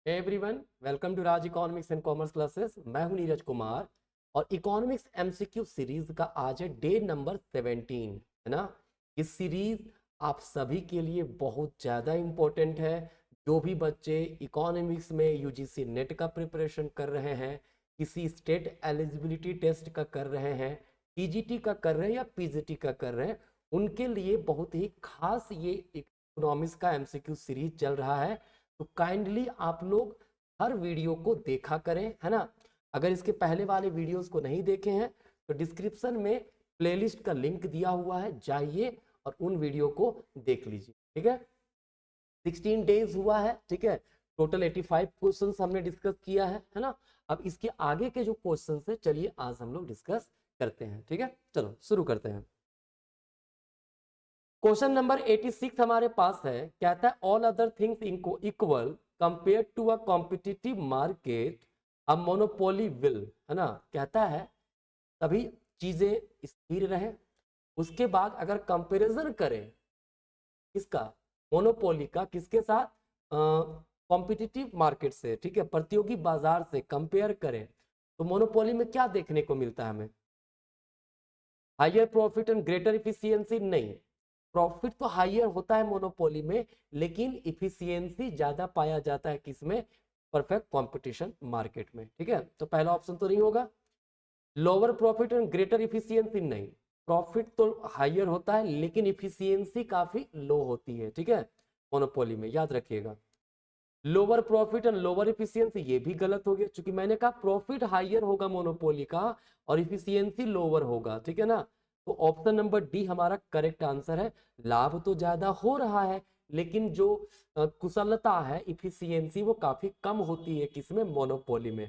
Everyone, welcome to Raj economics and commerce classes. मैं हूं नीरज कुमार और इकोनॉमिक्स एमसीक्यू सीरीज का आज है डे नंबर 17, है ना। इस सीरीज आप सभी के लिए बहुत ज़्यादा इम्पोर्टेंट है। जो भी बच्चे इकोनॉमिक्स में यूजीसी नेट का प्रिपरेशन कर रहे हैं, किसी स्टेट एलिजिबिलिटी टेस्ट का कर रहे हैं, टीजीटी का कर रहे हैं या पीजीटी का कर रहे हैं, उनके लिए बहुत ही खास ये इकोनॉमिक्स का एमसीक्यू सीरीज चल रहा है। तो काइंडली आप लोग हर वीडियो को देखा करें, है ना। अगर इसके पहले वाले वीडियोस को नहीं देखे हैं तो डिस्क्रिप्शन में प्लेलिस्ट का लिंक दिया हुआ है, जाइए और उन वीडियो को देख लीजिए, ठीक है। 16 डेज हुआ है, ठीक है। टोटल 85 क्वेश्चंस हमने डिस्कस किया है ना। अब इसके आगे के जो क्वेश्चंस है, चलिए आज हम लोग डिस्कस करते हैं, ठीक है। चलो शुरू करते हैं। क्वेश्चन नंबर 86 हमारे पास है, कहता है all other things equal compare to a competitive market a monopoly will, है ना। कहता है सभी चीजें स्थिर रहे, उसके बाद अगर कंपैरिजन करें किसका, मोनोपोली का, किसके साथ, कॉम्पिटिटिव मार्केट से, ठीक है, प्रतियोगी बाजार से कंपेयर करें तो मोनोपोली में क्या देखने को मिलता है हमें? Higher profit and greater efficiency नहीं। प्रॉफिट तो हायर होता है मोनोपोली में, लेकिन इफिशियंसी ज्यादा पाया जाता है किसमें? परफेक्ट कंपटीशन मार्केट में, ठीक है। तो पहला ऑप्शन तो नहीं होगा। Lower profit and greater efficiency नहीं। प्रॉफिट तो हायर होता है लेकिन इफिशियंसी काफी लो होती है, ठीक है, मोनोपोली में, याद रखिएगा। Lower profit and lower efficiency, ये भी गलत हो गया, क्योंकि मैंने कहा प्रॉफिट हायर होगा मोनोपोली का और इफिशियंसी लोअर होगा, ठीक है ना। तो ऑप्शन नंबर डी हमारा करेक्ट आंसर है। लाभ तो ज्यादा हो रहा है लेकिन जो कुशलता है, इफिशियंसी, वो काफी कम होती है किसमें? मोनोपोली में।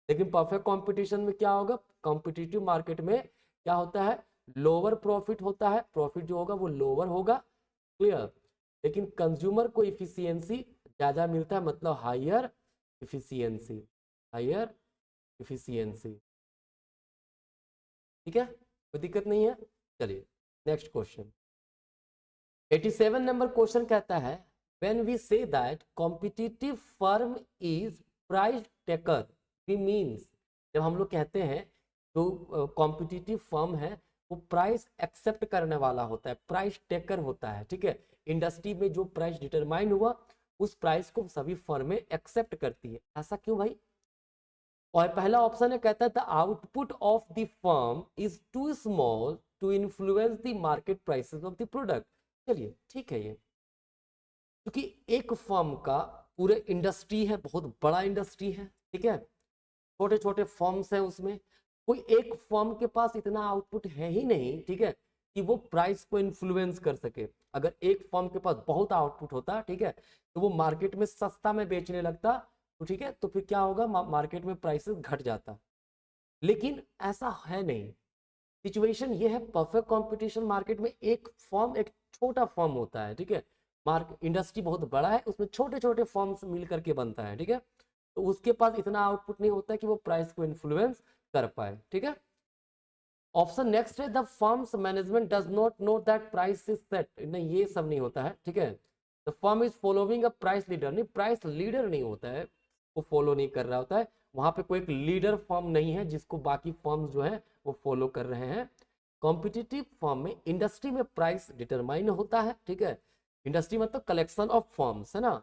लेकिन परफेक्ट कंपटीशन में क्या होगा? कॉम्पिटिटिव मार्केट में क्या होता है? लोअर प्रॉफिट होता है, प्रॉफिट जो होगा वो लोअर होगा, क्लियर। लेकिन कंज्यूमर को इफिशियंसी ज्यादा मिलता है, मतलब हायर इफिशियंसी, हायर इफिशियंसी, ठीक है, कोई दिक्कत नहीं है। चलिए नेक्स्ट क्वेश्चन। 87 नंबर क्वेश्चन कहता है when we say that competitive firm is price taker, we means, जब हम लोग कहते हैं जो कॉम्पिटिटिव फर्म है वो प्राइस एक्सेप्ट करने वाला होता है, प्राइस टेकर होता है, ठीक है। इंडस्ट्री में जो प्राइस डिटरमाइन हुआ उस प्राइस को सभी फर्में एक्सेप्ट करती है, ऐसा क्यों भाई? और पहला ऑप्शन है, कहता है the output of the firm is too small to influence the market prices of the product. चलिए ठीक है ये, क्योंकि एक फर्म का पूरे इंडस्ट्री है, बहुत बड़ा इंडस्ट्री है, ठीक है, छोटे छोटे फर्म्स हैं उसमें, कोई एक फर्म के पास इतना आउटपुट है ही नहीं, ठीक है, कि वो प्राइस को इन्फ्लुएंस कर सके। अगर एक फर्म के पास बहुत आउटपुट होता, ठीक है, तो वो मार्केट में सस्ता में बेचने लगता, तो ठीक है, तो फिर क्या होगा? मार्केट में प्राइसेस घट जाता। लेकिन ऐसा है नहीं, सिचुएशन ये है, परफेक्ट कंपटीशन मार्केट में एक फर्म, एक छोटा फर्म होता है, ठीक है, मार्केट इंडस्ट्री बहुत बड़ा है, उसमें छोटे छोटे फर्म्स मिल करके बनता है, ठीक है, तो उसके पास इतना आउटपुट नहीं होता कि वो प्राइस को इन्फ्लुएंस कर पाए, ठीक है। ऑप्शन नेक्स्ट है the firms management does not know that price is set, नहीं ये सब नहीं होता है, ठीक है। The firm is following a price leader, नहीं, प्राइस लीडर नहीं होता है, वो फॉलो नहीं कर रहा होता है, वहां पे कोई एक लीडर फर्म नहीं है जिसको बाकी फर्म्स जो है वो फॉलो कर रहे हैं। कॉम्पिटिटिव फर्म में इंडस्ट्री में प्राइस डिटरमाइन होता है, ठीक है, इंडस्ट्री मतलब कलेक्शन ऑफ फर्म्स, है ना,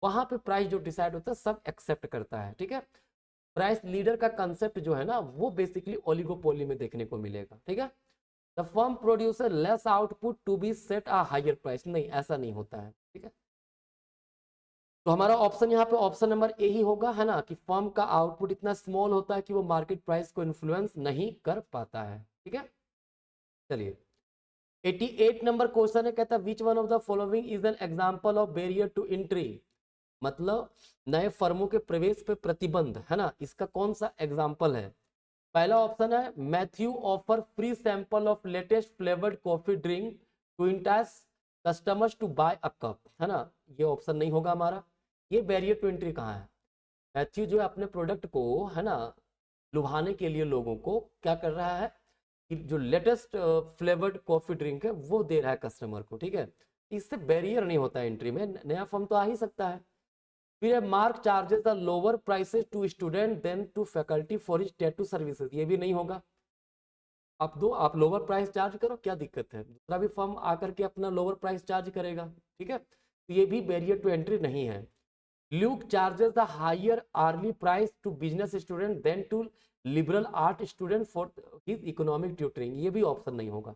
वहां पे प्राइस जो डिसाइड होता है सब एक्सेप्ट करता है, ठीक है। प्राइस लीडर का कंसेप्ट जो है ना वो बेसिकली ओलिगोपोली में देखने को मिलेगा, ठीक है। The firm producer less output to be set a higher price, नहीं ऐसा नहीं होता है, ठीक है। तो हमारा ऑप्शन यहाँ पे ऑप्शन नंबर ए ही होगा, है ना, कि फर्म का आउटपुट इतना स्मॉल होता है कि वो मार्केट प्राइस को इन्फ्लुएंस नहीं कर पाता है, ठीक है। चलिए 88 नंबर क्वेश्चन है, कहता है which one of the following is an example of barrier to entry, मतलब नए फर्मों के प्रवेश पे प्रतिबंध, है ना, इसका कौन सा एग्जांपल है? पहला ऑप्शन है Matthew offer free sample of latest flavoured coffee drink to entice customers to buy a cup, है ना, ये ऑप्शन नहीं होगा हमारा। ये बैरियर टू एंट्री कहाँ है? मैथ्यू जो है अपने प्रोडक्ट को, है ना, लुभाने के लिए लोगों को क्या कर रहा है कि जो लेटेस्ट फ्लेवर्ड कॉफी ड्रिंक है वो दे रहा है कस्टमर को, ठीक है। इससे बैरियर नहीं होता है एंट्री में, नया फर्म तो आ ही सकता है। फिर Mark charges the lower prices to student than to faculty for his tattoo services, ये भी नहीं होगा। आप लोअर प्राइस चार्ज करो, क्या दिक्कत है, दूसरा भी फर्म आकर के अपना लोअर प्राइस चार्ज करेगा, ठीक है, तो ये भी बैरियर टू एंट्री नहीं है। Luke charges the higher early price to business student than to liberal art student for his economic tutoring, ये भी ऑप्शन नहीं होगा।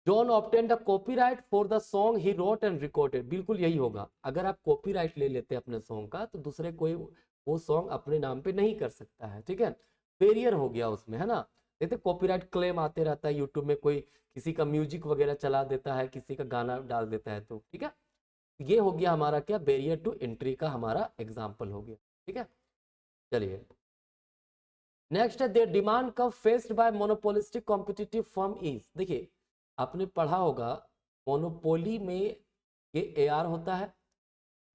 John obtained the copyright for the song he wrote and recorded, बिल्कुल यही होगा। अगर आप कॉपीराइट ले लेते हैं अपने सॉन्ग का, तो दूसरे कोई वो सॉन्ग अपने नाम पे नहीं कर सकता है, ठीक है, बैरियर हो गया उसमें, है ना। देखते कॉपीराइट क्लेम आते रहता है यूट्यूब में, कोई किसी का म्यूजिक वगैरह चला देता है, किसी का गाना डाल देता है, तो ठीक है, ये हो गया हमारा क्या, बैरियर टू एंट्री का हमारा एग्जाम्पल हो गया, ठीक है। चलिए नेक्स्ट है, देयर डिमांड कब faced by monopolistic competitive firm is. देखिए आपने पढ़ा होगा मोनोपोली में ये एआर होता है,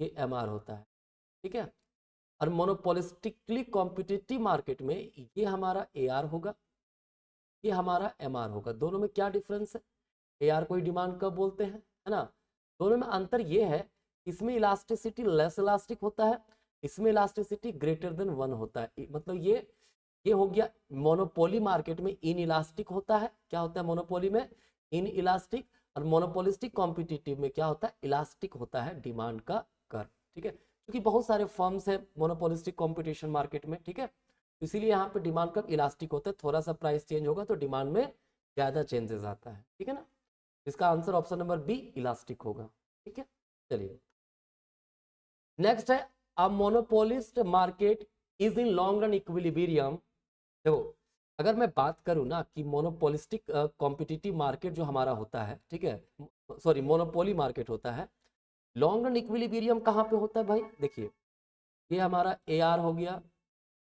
ये एमआर होता है, ठीक है, और मोनोपोलिस्टिकली कॉम्पिटिटिव मार्केट में ये हमारा एआर होगा, ये हमारा एमआर होगा। दोनों में क्या डिफरेंस है, एआर को डिमांड कब बोलते हैं, है ना। दोनों में अंतर ये है, इसमें इलास्टिसिटी लेस इलास्टिक होता है, इसमें इलास्टिसिटी ग्रेटर देन 1 होता है। मतलब ये हो गया मोनोपोली मार्केट में इन इलास्टिक होता है, क्या होता है मोनोपोली में, इन इलास्टिक, और मोनोपोलिस्टिक कॉम्पिटिटिव में क्या होता है, इलास्टिक होता है डिमांड का कर्व, ठीक है, क्योंकि बहुत सारे फर्म्स है मोनोपोलिस्टिक कॉम्पिटिशन मार्केट में, ठीक है, इसीलिए यहाँ पे डिमांड कर्व इलास्टिक होता है, थोड़ा सा प्राइस चेंज होगा तो डिमांड में ज्यादा चेंजेस आता है, ठीक है ना। इसका answer option number B elastic होगा, ठीक है। चलिए नेक्स्ट है, a monopolist market is in long run equilibrium. देखो अगर मैं बात करूं ना कि मोनोपोलिस्टिक कॉम्पिटिटिव मार्केट जो हमारा होता है, ठीक है, सॉरी मोनोपोली मार्केट होता है, लॉन्ग रन इक्विलिब्रियम कहाँ पे होता है भाई। देखिए ये हमारा एआर हो गया,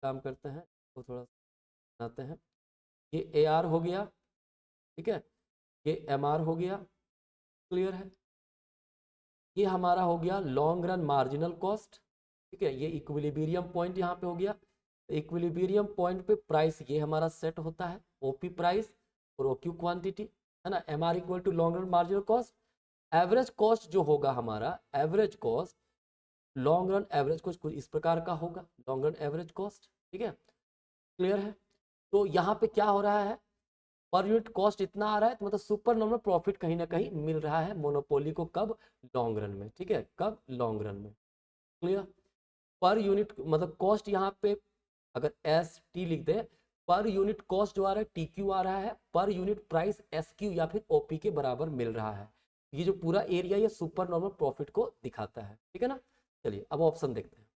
काम करते हैं तो थोड़ा बनाते हैं, ये एआर हो गया, ठीक है, ये एमआर हो गया, क्लियर है, ये हमारा हो गया लॉन्ग रन मार्जिनल कॉस्ट, ठीक है, ये इक्विलिब्रियम पॉइंट यहाँ पे हो गया। इक्विलिब्रियम पॉइंट पे प्राइस ये हमारा सेट होता है, ओपी प्राइस और ओक्यू क्वांटिटी, है ना। MR equal to long run marginal cost, average cost जो होगा हमारा, average cost long run average cost कुछ इस प्रकार का होगा, लॉन्ग रन एवरेज कॉस्ट, ठीक है, क्लियर है। तो यहाँ पे क्या हो रहा है, पर यूनिट कॉस्ट इतना आ रहा है, तो मतलब सुपर नॉर्मल प्रॉफिट कहीं ना कहीं मिल रहा है मोनोपोली को, कब, लॉन्ग रन में, ठीक है, कब, लॉन्ग रन में, क्लियर। पर यूनिट मतलब कॉस्ट यहाँ पे अगर एस टी लिख दे, पर यूनिट कॉस्ट जो आ रहा है टी क्यू आ रहा है, per unit price S Q या फिर ओपी के बराबर मिल रहा है। ये जो पूरा एरिया ये सुपर नॉर्मल प्रॉफिट को दिखाता है, ठीक है ना। चलिए अब ऑप्शन देखते हैं।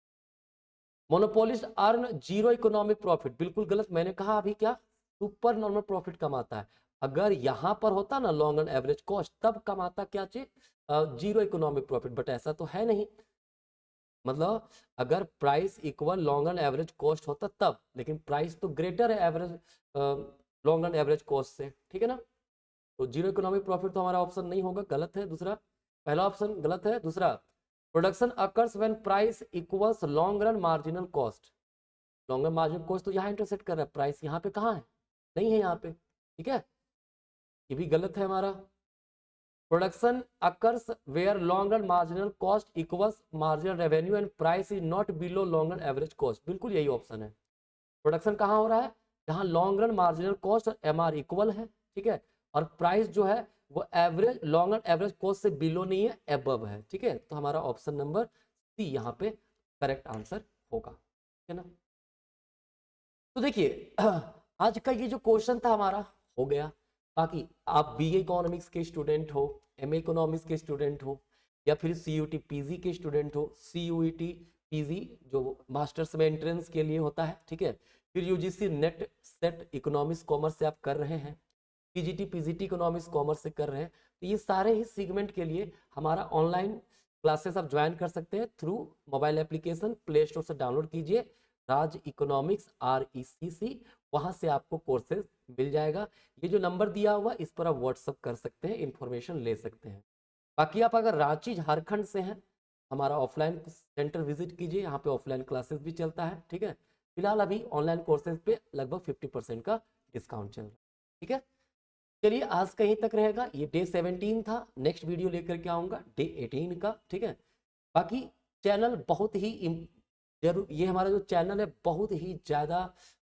Monopolist earn zero economic profit, बिल्कुल गलत, मैंने कहा अभी क्या, सुपर नॉर्मल प्रॉफिट कमाता है। अगर यहां पर होता ना लॉन्ग रन एवरेज कॉस्ट, तब कमाता क्या चीज, जीरो इकोनॉमिक प्रॉफिट, बट ऐसा तो है नहीं। मतलब अगर price equal long run average cost होता तब, लेकिन प्राइस तो ग्रेटर है average long run average cost से, ठीक है ना। तो जीरो इकोनॉमिक प्रॉफिट तो हमारा ऑप्शन नहीं होगा, गलत है दूसरा, पहला ऑप्शन गलत है। दूसरा, production occurs when price equals long run marginal cost, long run marginal cost तो यहाँ इंटरसेक्ट कर रहा है, प्राइस यहाँ पे कहाँ है, नहीं है यहाँ पे, ठीक है, ये भी गलत है हमारा। Production occurs where long run marginal cost equals marginal revenue and price is not below long run average cost, बिल्कुल यही ऑप्शन है। प्रोडक्शन कहाँ हो रहा है, जहाँ लॉन्ग रन मार्जिनल कॉस्ट और एमआर इक्वल है, ठीक है, और प्राइस जो है वो average long run average cost से बिलो नहीं है, एबव है, ठीक है। तो हमारा ऑप्शन नंबर सी यहाँ पे करेक्ट आंसर होगा, ठीक है ना। तो देखिए आज का ये जो क्वेश्चन था हमारा हो गया। बाकी आप बीए इकोनॉमिक्स के स्टूडेंट हो, एमए इकोनॉमिक्स के स्टूडेंट हो, या फिर सीयूटी पीजी के स्टूडेंट हो, सीयूईटी पीजी जो मास्टर्स में एंट्रेंस के लिए होता है, ठीक है, फिर UGC net set economics commerce से आप कर रहे हैं, पीजीटी पीजीटी इकोनॉमिक्स कॉमर्स से कर रहे हैं, तो ये सारे ही सेगमेंट के लिए हमारा ऑनलाइन क्लासेस आप ज्वाइन कर सकते हैं through mobile application, play store से डाउनलोड कीजिए राज इकोनॉमिक्स RECC, वहां से आपको कोर्सेज मिल जाएगा। ये जो नंबर दिया हुआ इस पर आप व्हाट्सअप कर सकते हैं, इंफॉर्मेशन ले सकते हैं। बाकी आप अगर रांची झारखंड से हैं, हमारा ऑफलाइन सेंटर विजिट कीजिए, यहाँ पे ऑफलाइन क्लासेस भी चलता है, ठीक है। फिलहाल अभी ऑनलाइन कोर्सेज पे लगभग 50% का डिस्काउंट चल रहा है, ठीक है। चलिए आज कहीं तक रहेगा, ये डे 17 था, नेक्स्ट वीडियो लेकर के आऊंगा डे 18 का, ठीक है। बाकी चैनल बहुत ही जरूर, ये हमारा जो चैनल है बहुत ही ज़्यादा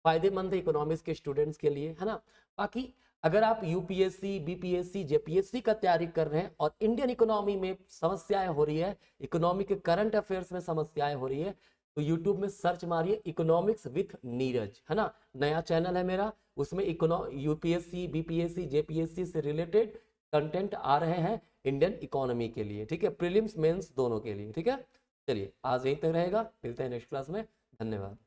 फायदेमंद है इकोनॉमिक्स के स्टूडेंट्स के लिए, है ना। बाकी अगर आप यूपीएससी, बीपीएससी, जेपीएससी का तैयारी कर रहे हैं और इंडियन इकोनॉमी में समस्याएं हो रही है, इकोनॉमी के करंट अफेयर्स में समस्याएं हो रही है, तो यूट्यूब में सर्च मारिए इकोनॉमिक्स विथ नीरज, है ना। नया चैनल है मेरा, उसमें यूपीएससी, बीपीएससी, जेपीएससी से रिलेटेड कंटेंट आ रहे हैं इंडियन इकोनॉमी के लिए, ठीक है, प्रीलिम्स मेंस दोनों के लिए, ठीक है। चलिए आज यहीं तक रहेगा, मिलते हैं नेक्स्ट क्लास में, धन्यवाद।